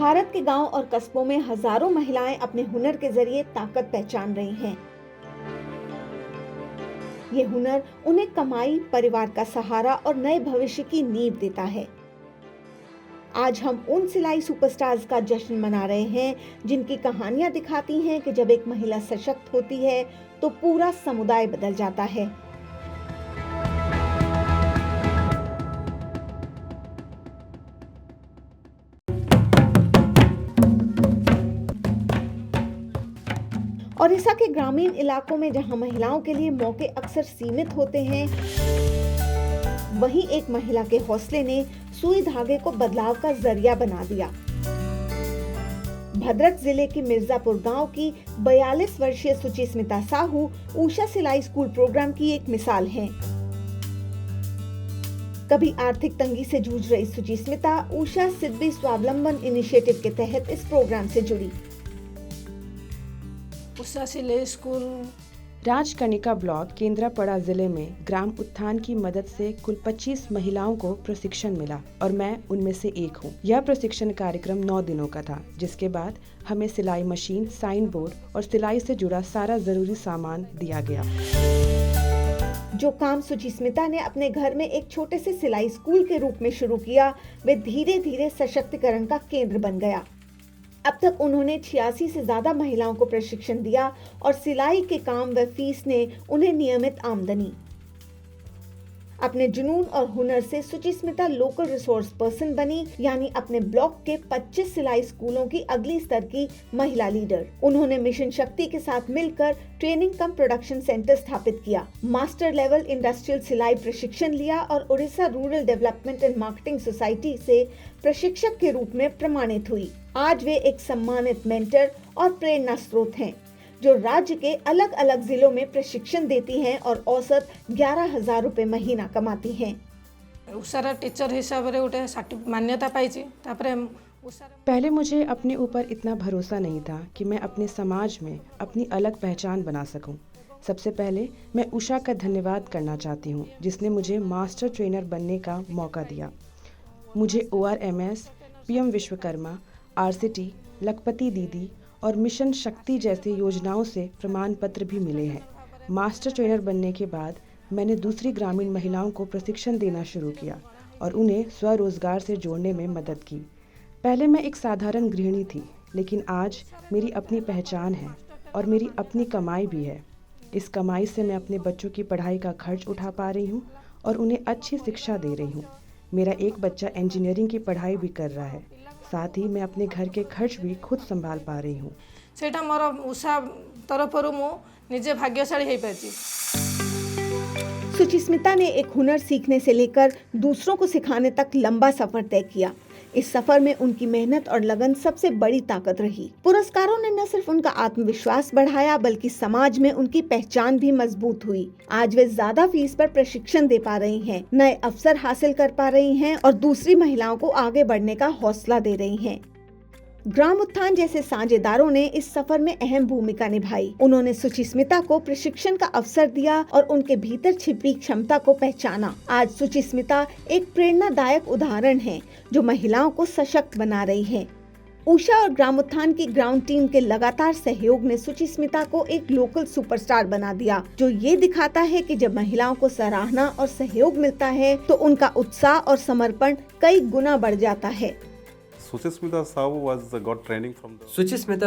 भारत के गांव और कस्बों में हजारों महिलाएं अपने हुनर के जरिए ताकत पहचान रही हैं। ये हुनर उन्हें कमाई, परिवार का सहारा और नए भविष्य की नींव देता है। आज हम उन सिलाई सुपरस्टार्स का जश्न मना रहे हैं जिनकी कहानियां दिखाती हैं कि जब एक महिला सशक्त होती है तो पूरा समुदाय बदल जाता है। ओडिशा के ग्रामीण इलाकों में जहां महिलाओं के लिए मौके अक्सर सीमित होते हैं, वहीं एक महिला के हौसले ने सुई धागे को बदलाव का जरिया बना दिया। भद्रक जिले के मिर्जापुर गांव की 42 वर्षीय सुचिस्मिता साहू उषा सिलाई स्कूल प्रोग्राम की एक मिसाल हैं। कभी आर्थिक तंगी से जूझ रही सुचिस्मिता उषा सिद्धि स्वावलंबन इनिशिएटिव के तहत इस प्रोग्राम से जुड़ी। उषा सिलाई स्कूल राजकनिका ब्लॉक केंद्रापड़ा जिले में ग्राम उत्थान की मदद से कुल 25 महिलाओं को प्रशिक्षण मिला और मैं उनमें से एक हूँ। यह प्रशिक्षण कार्यक्रम 9 दिनों का था, जिसके बाद हमें सिलाई मशीन, साइन बोर्ड और सिलाई से जुड़ा सारा जरूरी सामान दिया गया। जो काम सुचिस्मिता ने अपने घर में एक छोटे से सिलाई स्कूल के रूप में शुरू किया, वे धीरे धीरे सशक्तिकरण का केंद्र बन गया। अब तक उन्होंने 86 से ज्यादा महिलाओं को प्रशिक्षण दिया और सिलाई के काम व फीस ने उन्हें नियमित आमदनी। अपने जुनून और हुनर से सुचिस्मिता लोकल रिसोर्स पर्सन बनी, यानी अपने ब्लॉक के 25 सिलाई स्कूलों की अगली स्तर की महिला लीडर। उन्होंने मिशन शक्ति के साथ मिलकर ट्रेनिंग कम प्रोडक्शन सेंटर स्थापित किया, मास्टर लेवल इंडस्ट्रियल सिलाई प्रशिक्षण लिया और Orissa rural development and marketing society से प्रशिक्षक के रूप में प्रमाणित हुई। आज वे एक सम्मानित मेंटर और प्रेरणा स्रोत हैं, जो राज्य के अलग अलग जिलों में प्रशिक्षण देती हैं और औसत 11,000 रुपए महीना कमाती हैं। उषार टीचर हिसाब से गोटे मान्यता पाई। पहले मुझे अपने ऊपर इतना भरोसा नहीं था कि मैं अपने समाज में अपनी अलग पहचान बना सकूं। सबसे पहले मैं उषा का धन्यवाद करना चाहती हूं, जिसने मुझे मास्टर ट्रेनर बनने का मौका दिया। मुझे ORMS, PM विश्वकर्मा, RCT, लखपति दीदी और मिशन शक्ति जैसी योजनाओं से प्रमाण पत्र भी मिले हैं। मास्टर ट्रेनर बनने के बाद मैंने दूसरी ग्रामीण महिलाओं को प्रशिक्षण देना शुरू किया और उन्हें स्वरोजगार से जोड़ने में मदद की। पहले मैं एक साधारण गृहिणी थी, लेकिन आज मेरी अपनी पहचान है और मेरी अपनी कमाई भी है। इस कमाई से मैं अपने बच्चों की पढ़ाई का खर्च उठा पा रही हूँ और उन्हें अच्छी शिक्षा दे रही हूँ। मेरा एक बच्चा इंजीनियरिंग की पढ़ाई भी कर रहा है, साथ ही मैं अपने घर के खर्च भी खुद संभाल पा रही हूँ। सेटा मोर उषा तरफरु मु निजे भाग्यशाली हे पाची। सुचिस्मिता ने एक हुनर सीखने से लेकर दूसरों को सिखाने तक लंबा सफर तय किया। इस सफर में उनकी मेहनत और लगन सबसे बड़ी ताकत रही। पुरस्कारों ने न सिर्फ उनका आत्मविश्वास बढ़ाया, बल्कि समाज में उनकी पहचान भी मजबूत हुई। आज वे ज्यादा फीस पर प्रशिक्षण दे पा रही हैं, नए अवसर हासिल कर पा रही हैं और दूसरी महिलाओं को आगे बढ़ने का हौसला दे रही हैं। ग्राम उत्थान जैसे साझेदारों ने इस सफर में अहम भूमिका निभाई। उन्होंने सुचिस्मिता को प्रशिक्षण का अवसर दिया और उनके भीतर छिपी क्षमता को पहचाना। आज सुचिस्मिता एक प्रेरणादायक उदाहरण है, जो महिलाओं को सशक्त बना रही है। उषा और ग्राम उत्थान की ग्राउंड टीम के लगातार सहयोग ने सुचिस्मिता को एक लोकल सुपरस्टार बना दिया, जो ये दिखाता है कि जब महिलाओं को सराहना और सहयोग मिलता है तो उनका उत्साह और समर्पण कई गुना बढ़ जाता है। सुचिस्मिता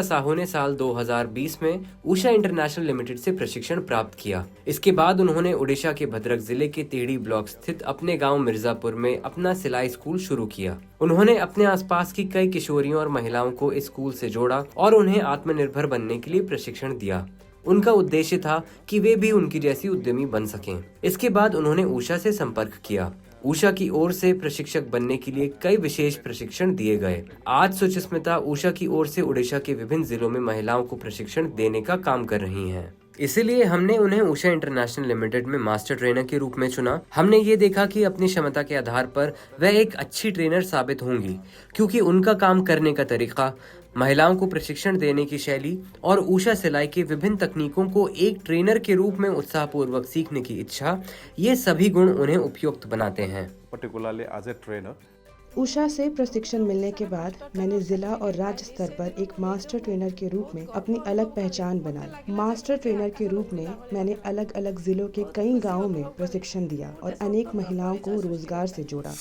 साहू ने साल 2020 में उषा इंटरनेशनल लिमिटेड से प्रशिक्षण प्राप्त किया। इसके बाद उन्होंने उड़ीसा के भद्रक जिले के तेड़ी ब्लॉक स्थित अपने गांव मिर्जापुर में अपना सिलाई स्कूल शुरू किया। उन्होंने अपने आसपास की कई किशोरियों और महिलाओं को इस स्कूल से जोड़ा और उन्हें आत्मनिर्भर बनने के लिए प्रशिक्षण दिया। उनका उद्देश्य था कि वे भी उनकी जैसी उद्यमी बन सकें। इसके बाद उन्होंने उषा से संपर्क किया। उषा की ओर से प्रशिक्षक बनने के लिए कई विशेष प्रशिक्षण दिए गए। आज सुचिस्मिता उषा की ओर से उड़ीसा के विभिन्न जिलों में महिलाओं को प्रशिक्षण देने का काम कर रही हैं। इसीलिए हमने उन्हें उषा इंटरनेशनल लिमिटेड में मास्टर ट्रेनर के रूप में चुना। हमने ये देखा कि अपनी क्षमता के आधार पर वह एक अच्छी ट्रेनर साबित होंगी, क्योंकि उनका काम करने का तरीका, महिलाओं को प्रशिक्षण देने की शैली और उषा सिलाई के विभिन्न तकनीकों को एक ट्रेनर के रूप में उत्साहपूर्वक सीखने की इच्छा, ये सभी गुण उन्हें उपयुक्त बनाते हैं। particularly as a trainer. Usha से प्रशिक्षण मिलने के बाद मैंने जिला और राज्य स्तर पर एक मास्टर ट्रेनर के रूप में अपनी अलग पहचान बनाई। मास्टर ट्रेनर के रूप में मैंने अलग अलग जिलों के कई गांवों में प्रशिक्षण दिया और अनेक महिलाओं को रोजगार से जोड़ा।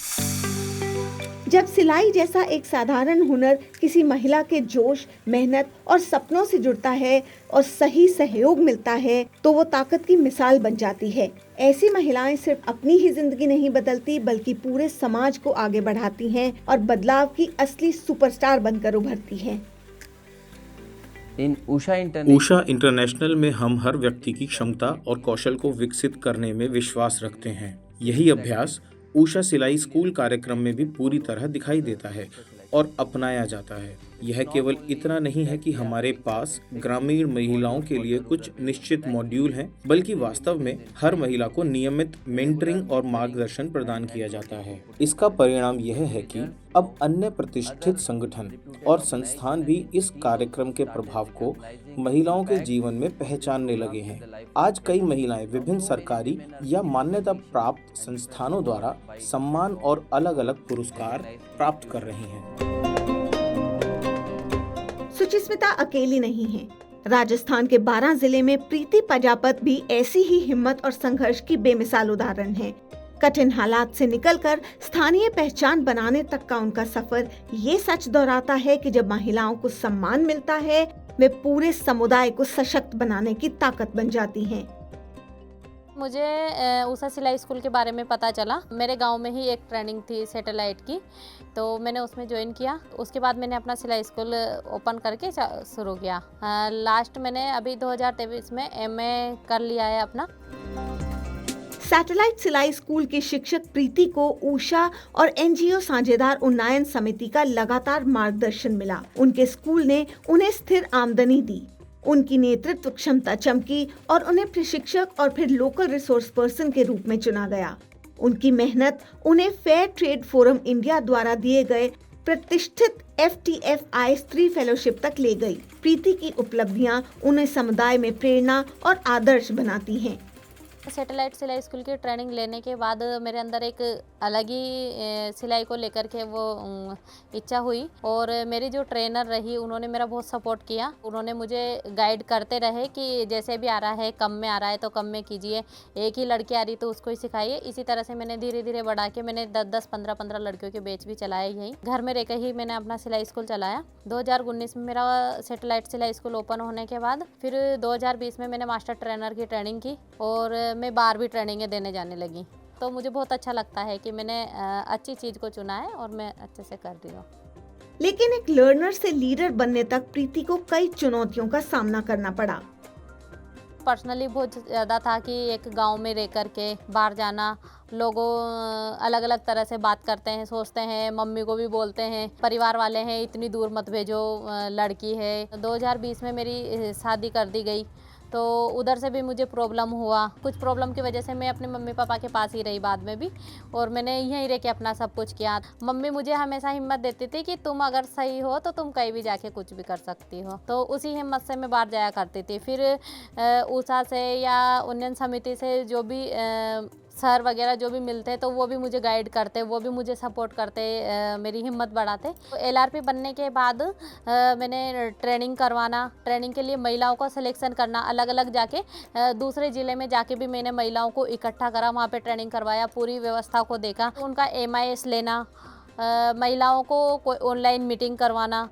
जब सिलाई जैसा एक साधारण हुनर किसी महिला के जोश, मेहनत और सपनों से जुड़ता है और सही सहयोग मिलता है तो वो ताकत की मिसाल बन जाती है। ऐसी महिलाएं सिर्फ अपनी ही जिंदगी नहीं बदलती बल्कि पूरे समाज को आगे बढ़ाती हैं और बदलाव की असली सुपरस्टार बनकर उभरती हैं। उषा इंटरनेशनल में हम हर व्यक्ति की क्षमता और कौशल को विकसित करने में विश्वास रखते हैं। यही अभ्यास उषा सिलाई स्कूल कार्यक्रम में भी पूरी तरह दिखाई देता है और अपनाया जाता है। यह केवल इतना नहीं है कि हमारे पास ग्रामीण महिलाओं के लिए कुछ निश्चित मॉड्यूल हैं, बल्कि वास्तव में हर महिला को नियमित मेंटरिंग और मार्गदर्शन प्रदान किया जाता है। इसका परिणाम यह है कि अब अन्य प्रतिष्ठित संगठन और संस्थान भी इस कार्यक्रम के प्रभाव को महिलाओं के जीवन में पहचानने लगे हैं। आज कई महिलाएं विभिन्न सरकारी या मान्यता प्राप्त संस्थानों द्वारा सम्मान और अलग-अलग पुरस्कार प्राप्त कर रही हैं। सुचिस्मिता अकेली नहीं है। राजस्थान के 12 जिले में प्रीति प्रजापत भी ऐसी ही हिम्मत और संघर्ष की बेमिसाल उदाहरण है। कठिन हालात से निकलकर स्थानीय पहचान बनाने तक का उनका सफर ये सच दोहराता है कि जब महिलाओं को सम्मान मिलता है वे पूरे समुदाय को सशक्त बनाने की ताकत बन जाती हैं। मुझे उषा सिलाई स्कूल के बारे में पता चला। मेरे गांव में ही एक ट्रेनिंग थी सैटेलाइट की, तो मैंने उसमें ज्वाइन किया। उसके बाद मैंने अपना सिलाई स्कूल ओपन करके शुरू किया। लास्ट मैंने अभी 2023 में MA कर लिया है अपना। सैटेलाइट सिलाई स्कूल के शिक्षक प्रीति को उषा और NGO साझेदार उन्नयन समिति का लगातार मार्गदर्शन मिला। उनके स्कूल ने उन्हें स्थिर आमदनी दी, उनकी नेतृत्व क्षमता चमकी और उन्हें प्रशिक्षक और फिर लोकल रिसोर्स पर्सन के रूप में चुना गया। उनकी मेहनत उन्हें फेयर ट्रेड फोरम इंडिया द्वारा दिए गए प्रतिष्ठित FTFI स्त्री फेलोशिप तक ले गई। प्रीति की उपलब्धियां उन्हें समुदाय में प्रेरणा और आदर्श बनाती हैं। सैटेलाइट सिलाई स्कूल की ट्रेनिंग लेने के बाद मेरे अंदर एक अलग ही सिलाई को लेकर के वो इच्छा हुई और मेरी जो ट्रेनर रही उन्होंने मेरा बहुत सपोर्ट किया। उन्होंने मुझे गाइड करते रहे कि जैसे भी आ रहा है, कम में आ रहा है तो कम में कीजिए, एक ही लड़की आ रही तो उसको ही सिखाइए। इसी तरह से मैंने धीरे धीरे बढ़ा के मैंने 10-10, 15-15 लड़कियों के बैच भी चलाए। यहीं घर में रहकर ही मैंने अपना सिलाई स्कूल चलाया। 2019 में मेरा सैटेलाइट सिलाई स्कूल ओपन होने के बाद फिर 2020 में मैंने मास्टर ट्रेनर की ट्रेनिंग की और मैं 12वीं ट्रेनिंगें देने जाने लगी। तो मुझे बहुत अच्छा लगता है कि मैंने अच्छी चीज़ को चुना है और मैं अच्छे से कर रही हूँ। लेकिन एक लर्नर से लीडर बनने तक प्रीति को कई चुनौतियों का सामना करना पड़ा। पर्सनली बहुत ज़्यादा था कि एक गांव में रह कर के बाहर जाना, लोगों अलग अलग तरह से बात करते हैं, सोचते हैं, मम्मी को भी बोलते हैं, परिवार वाले हैं इतनी दूर मत भेजो, लड़की है। 2020 में मेरी शादी कर दी गई तो उधर से भी मुझे प्रॉब्लम हुआ। कुछ प्रॉब्लम की वजह से मैं अपने मम्मी पापा के पास ही रही बाद में भी और मैंने यहीं रह के अपना सब कुछ किया। मम्मी मुझे हमेशा हिम्मत देती थी कि तुम अगर सही हो तो तुम कहीं भी जाके कुछ भी कर सकती हो, तो उसी हिम्मत से मैं बाहर जाया करती थी। फिर उषा से या उन्नयन समिति से जो भी सर वगैरह जो भी मिलते तो वो भी मुझे गाइड करते, वो भी मुझे सपोर्ट करते, मेरी हिम्मत बढ़ाते। तो LRP बनने के बाद मैंने ट्रेनिंग करवाना, ट्रेनिंग के लिए महिलाओं का सिलेक्शन करना, अलग अलग जाके दूसरे ज़िले में जाके भी मैंने महिलाओं को इकट्ठा करा, वहाँ पे ट्रेनिंग करवाया, पूरी व्यवस्था को देखा, उनका MIS लेना, महिलाओं को ऑनलाइन मीटिंग करवाना।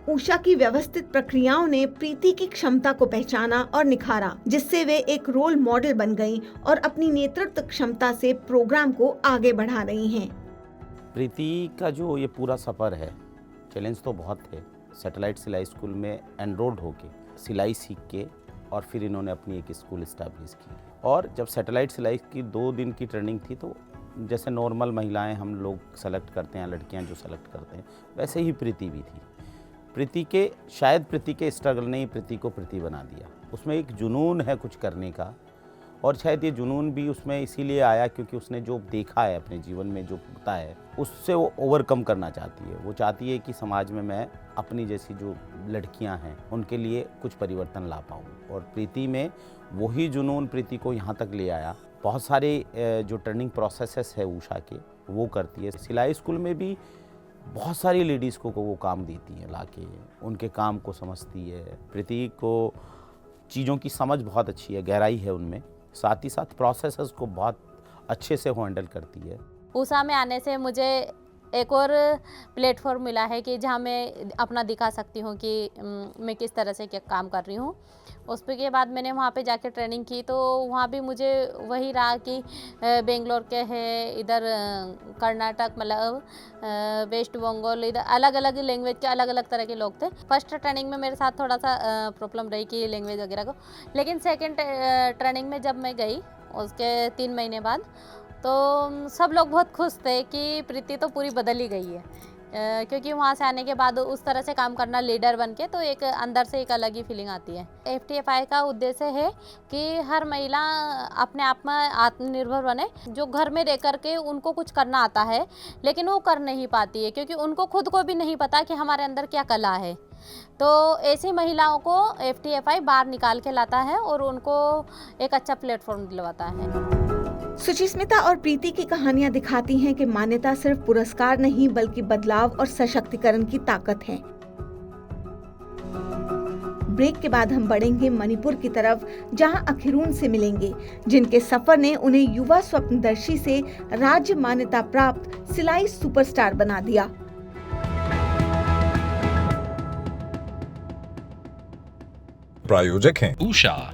उषा की व्यवस्थित प्रक्रियाओं ने प्रीति की क्षमता को पहचाना और निखारा, जिससे वे एक रोल मॉडल बन गईं और अपनी नेतृत्व क्षमता से प्रोग्राम को आगे बढ़ा रही हैं। प्रीति का जो ये पूरा सफ़र है, चैलेंज तो बहुत थे। सैटेलाइट सिलाई स्कूल में एनरोल्ड होके सिलाई सीख के और फिर इन्होंने अपनी एक स्कूल इस्टेब्लिश की। और जब सैटेलाइट सिलाई की 2 दिन की ट्रेनिंग थी तो जैसे नॉर्मल महिलाएं हम लोग सेलेक्ट करते हैं, लड़कियां जो सेलेक्ट करते हैं, वैसे ही प्रीति भी थी। प्रीति के स्ट्रगल ने ही प्रीति को प्रीति बना दिया। उसमें एक जुनून है कुछ करने का और शायद ये जुनून भी उसमें इसीलिए आया क्योंकि उसने जो देखा है अपने जीवन में, जो होता है उससे वो ओवरकम करना चाहती है। वो चाहती है कि समाज में मैं अपनी जैसी जो लड़कियां हैं उनके लिए कुछ परिवर्तन ला पाऊँ, और प्रीति में वही जुनून प्रीति को यहाँ तक ले आया। बहुत सारे जो ट्रेनिंग प्रोसेसेस है उषा के वो करती है। सिलाई स्कूल में भी बहुत सारी लेडीज़ को वो काम देती हैं लाके, उनके काम को समझती है। प्रीति को चीज़ों की समझ बहुत अच्छी है, गहराई है उनमें, साथ ही साथ प्रोसेसेस को बहुत अच्छे से वो हैंडल करती है। ऊषा में आने से मुझे एक और प्लेटफॉर्म मिला है कि जहाँ मैं अपना दिखा सकती हूँ कि मैं किस तरह से क्या काम कर रही हूँ। उसके बाद मैंने वहाँ पे जाके ट्रेनिंग की तो वहाँ भी मुझे वही रहा कि बेंगलोर के है, इधर कर्नाटक मतलब वेस्ट बंगाल, इधर अलग अलग लैंग्वेज के अलग अलग तरह के लोग थे। फर्स्ट ट्रेनिंग में मेरे साथ थोड़ा सा प्रॉब्लम रही कि लैंग्वेज वगैरह को, लेकिन सेकेंड ट्रेनिंग में जब मैं गई उसके 3 महीने बाद तो सब लोग बहुत खुश थे कि प्रीति तो पूरी बदल ही गई है, क्योंकि वहाँ से आने के बाद उस तरह से काम करना लीडर बन के तो एक अंदर से एक अलग ही फीलिंग आती है। FTFI का उद्देश्य है कि हर महिला अपने आप में आत्मनिर्भर बने, जो घर में रह कर के उनको कुछ करना आता है लेकिन वो कर नहीं पाती है क्योंकि उनको खुद को भी नहीं पता कि हमारे अंदर क्या कला है। तो ऐसी महिलाओं को FTFI बाहर निकाल के लाता है और उनको एक अच्छा प्लेटफॉर्म दिलवाता है। सुचिस्मिता और प्रीति की कहानियां दिखाती हैं कि मान्यता सिर्फ पुरस्कार नहीं बल्कि बदलाव और सशक्तिकरण की ताकत है। ब्रेक के बाद हम बढ़ेंगे मणिपुर की तरफ, जहां अखिरून से मिलेंगे, जिनके सफर ने उन्हें युवा स्वप्नदर्शी से राज्य मान्यता प्राप्त सिलाई सुपरस्टार बना दिया। प्रायोजक हैं उषा।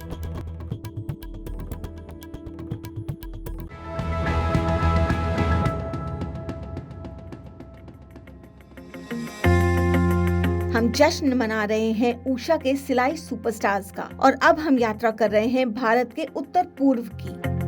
हम जश्न मना रहे हैं उषा के सिलाई सुपरस्टार्स का और अब हम यात्रा कर रहे हैं भारत के उत्तर पूर्व की।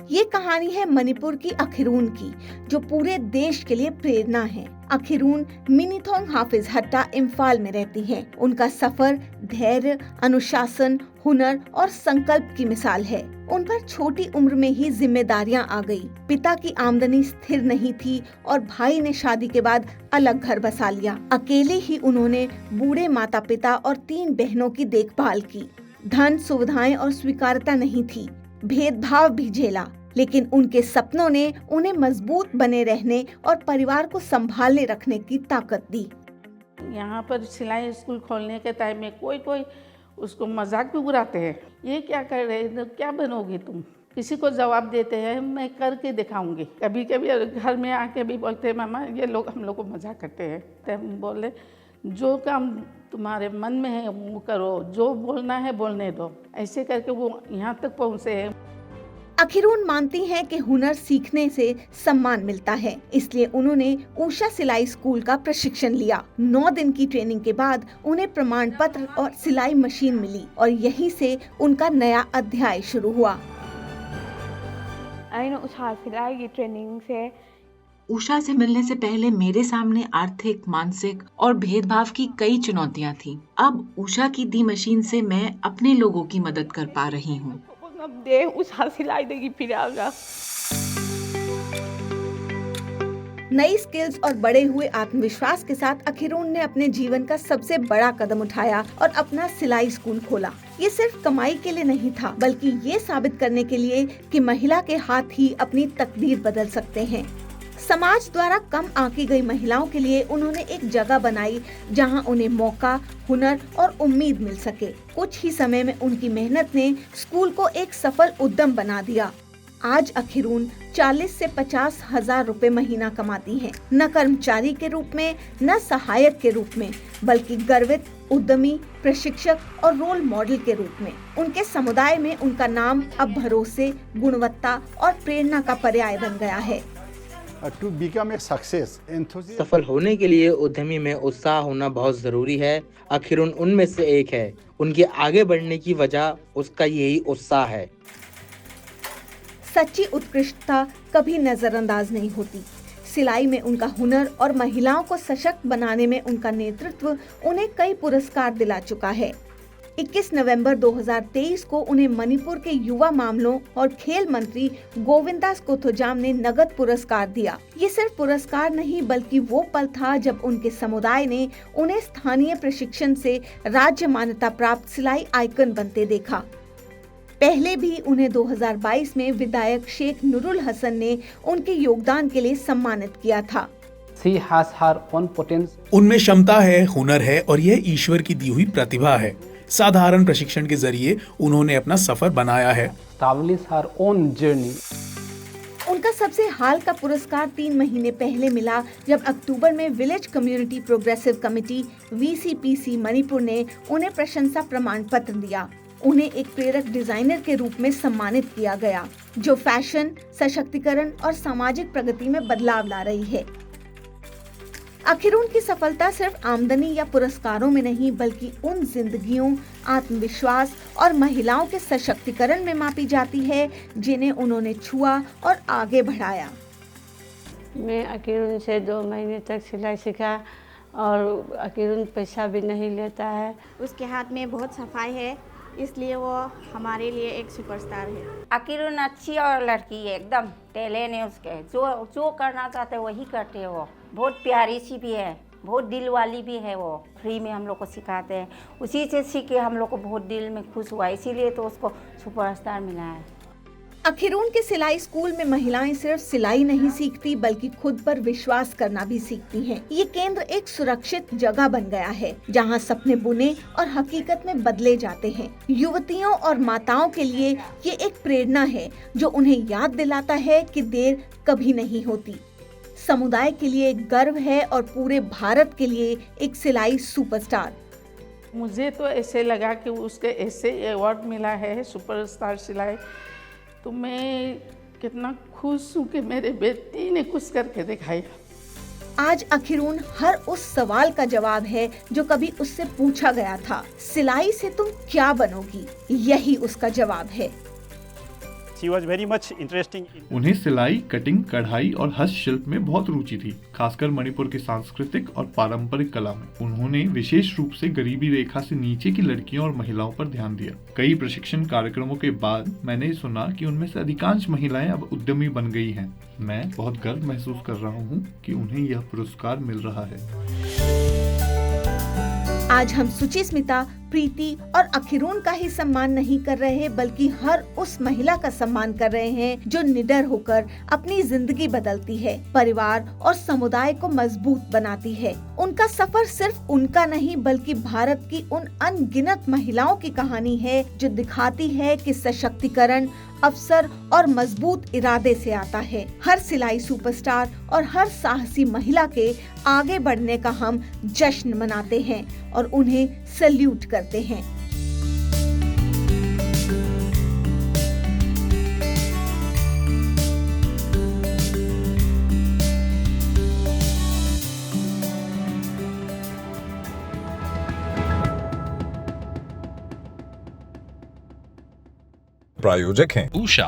ये कहानी है मणिपुर की अखिरून की, जो पूरे देश के लिए प्रेरणा है। अखिरून मिनीथोंग हाफिज हट्टा इम्फाल में रहती हैं। उनका सफर धैर्य, अनुशासन, हुनर और संकल्प की मिसाल है। उन पर छोटी उम्र में ही जिम्मेदारियां आ गई। पिता की आमदनी स्थिर नहीं थी और भाई ने शादी के बाद अलग घर बसा लिया। अकेले ही उन्होंने बूढ़े माता पिता और 3 बहनों की देखभाल की। धन, सुविधाएं और स्वीकार्यता नहीं थी, भेदभाव भी झेला, लेकिन उनके सपनों ने उन्हें मजबूत बने रहने और परिवार को संभालने रखने की ताकत दी। यहाँ पर सिलाई स्कूल खोलने के टाइम में कोई उसको मजाक भी उड़ाते हैं, ये क्या कर रहे हैं, क्या बनोगी तुम। किसी को जवाब देते हैं मैं करके दिखाऊंगी। कभी कभी घर में आके भी बोलते हैं मामा ये लोग हम लोग को मजाक करते हैं। तो हम बोले जो काम तुम्हारे मन में है वो करो, जो बोलना है बोलने दो। ऐसे करके वो यहाँ तक पहुँचे हैं। अखिरून मानती हैं कि हुनर सीखने से सम्मान मिलता है, इसलिए उन्होंने उषा सिलाई स्कूल का प्रशिक्षण लिया। 9 दिन की ट्रेनिंग के बाद उन्हें प्रमाण पत्र और सिलाई मशीन मिली और यहीं से उनका नया अध्याय शुरू हुआ। उषा सिलाई की ट्रेनिंग से उषा से मिलने से पहले मेरे सामने आर्थिक, मानसिक और भेदभाव की कई चुनौतियां थी। अब उषा की दी मशीन से मैं अपने लोगों की मदद कर पा रही हूँ। उषा सिलाई देगी फिर आगा। नई स्किल्स और बढ़े हुए आत्मविश्वास के साथ अखिरून ने अपने जीवन का सबसे बड़ा कदम उठाया और अपना सिलाई स्कूल खोला। ये सिर्फ कमाई के लिए नहीं था, बल्कि ये साबित करने के लिए कि महिला के हाथ ही अपनी तकदीर बदल सकते हैं। समाज द्वारा कम आंकी गई महिलाओं के लिए उन्होंने एक जगह बनाई जहां उन्हें मौका, हुनर और उम्मीद मिल सके। कुछ ही समय में उनकी मेहनत ने स्कूल को एक सफल उद्यम बना दिया। आज अखिरून 40 से 50 हजार रुपए महीना कमाती हैं, न कर्मचारी के रूप में, न सहायक के रूप में, बल्कि गर्वित उद्यमी, प्रशिक्षक और रोल मॉडल के रूप में। उनके समुदाय में उनका नाम अब भरोसे, गुणवत्ता और प्रेरणा का पर्याय बन गया है। सफल होने के लिए उद्यमी में उत्साह होना बहुत जरूरी है। अखिरून उनमें से एक है। उनके आगे बढ़ने की वजह उसका यही उत्साह है। सच्ची उत्कृष्टता कभी नजरअंदाज नहीं होती। सिलाई में उनका हुनर और महिलाओं को सशक्त बनाने में उनका नेतृत्व उन्हें कई पुरस्कार दिला चुका है। 21 नवंबर 2023 को उन्हें मणिपुर के युवा मामलों और खेल मंत्री गोविंदास कोथोजाम ने नगद पुरस्कार दिया। ये सिर्फ पुरस्कार नहीं बल्कि वो पल था जब उनके समुदाय ने उन्हें स्थानीय प्रशिक्षण से राज्य मान्यता प्राप्त सिलाई आइकन बनते देखा। पहले भी उन्हें 2022 में विधायक शेख नुरुल हसन ने उनके योगदान के लिए सम्मानित किया था। She has her own potential. उनमें क्षमता है, हुनर है और यह ईश्वर की दी हुई प्रतिभा है। साधारण प्रशिक्षण के जरिए उन्होंने अपना सफर बनाया है। Establish her own journey. उनका सबसे हाल का पुरस्कार 3 महीने पहले मिला जब अक्टूबर में village community progressive committee VCPC Manipur ने उन्हें प्रशंसा प्रमाण पत्र दिया। उन्हें एक प्रेरक डिजाइनर के रूप में सम्मानित किया गया जो फैशन, सशक्तिकरण और सामाजिक प्रगति में बदलाव ला रही है। आखिर उनकी सफलता सिर्फ आमदनी या पुरस्कारों में नहीं बल्कि उन जिंदगियों, आत्मविश्वास और महिलाओं के सशक्तिकरण में मापी जाती है जिन्हें उन्होंने छुआ और आगे बढ़ाया। मैं अकीरुन से 2 महीने तक सिलाई सीखा और अकीरुन पैसा भी नहीं लेता है। उसके हाथ में बहुत सफाई है, इसलिए वो हमारे लिए एक सुपरस्टार है। अकीरुन अच्छी और लड़की है, एकदम टैलेंट है उसके, जो करना चाहते हैं वही करते हैं। वो बहुत प्यारी सी भी है, बहुत दिल वाली भी है। वो फ्री में हम लोग को सिखाते हैं, उसी से सीख के हम लोग को बहुत दिल में खुश हुआ, इसीलिए तो उसको सुपरस्टार मिला है। अखिरून के सिलाई स्कूल में महिलाएं सिर्फ सिलाई नहीं सीखती बल्कि खुद पर विश्वास करना भी सीखती हैं। ये केंद्र एक सुरक्षित जगह बन गया है जहां सपने बुने और हकीकत में बदले जाते हैं। युवतियों और माताओं के लिए ये एक प्रेरणा है जो उन्हें याद दिलाता है कि देर कभी नहीं होती। समुदाय के लिए एक गर्व है और पूरे भारत के लिए एक सिलाई सुपरस्टार। मुझे तो ऐसे लगा कि उसके ऐसे अवार्ड मिला है सुपरस्टार सिलाई, तो मैं कितना खुश हूँ कि मेरे बेटी ने कुछ करके दिखाया। आज अखिरून हर उस सवाल का जवाब है जो कभी उससे पूछा गया था, सिलाई से तुम क्या बनोगी? यही उसका जवाब है। She was very much interesting. उन्हें सिलाई, कटिंग, कढ़ाई और हस्तशिल्प में बहुत रुचि थी, खासकर मणिपुर की सांस्कृतिक और पारंपरिक कला में। उन्होंने विशेष रूप से गरीबी रेखा से नीचे की लड़कियों और महिलाओं पर ध्यान दिया। कई प्रशिक्षण कार्यक्रमों के बाद मैंने सुना कि उनमें से अधिकांश महिलाएं अब उद्यमी बन गई हैं। मैं बहुत गर्व महसूस कर रहा हूँ कि उन्हें यह पुरस्कार मिल रहा है। आज हम सुचिस्मिता, प्रीति और अखिरून का ही सम्मान नहीं कर रहे बल्कि हर उस महिला का सम्मान कर रहे हैं जो निडर होकर अपनी जिंदगी बदलती है, परिवार और समुदाय को मजबूत बनाती है। उनका सफर सिर्फ उनका नहीं बल्कि भारत की उन अनगिनत महिलाओं की कहानी है जो दिखाती है कि सशक्तिकरण अवसर और मजबूत इरादे से आता है। हर सिलाई सुपरस्टार और हर साहसी महिला के आगे बढ़ने का हम जश्न मनाते हैं और उन्हें सैल्यूट करते हैं। प्रायोजक हैं उषा,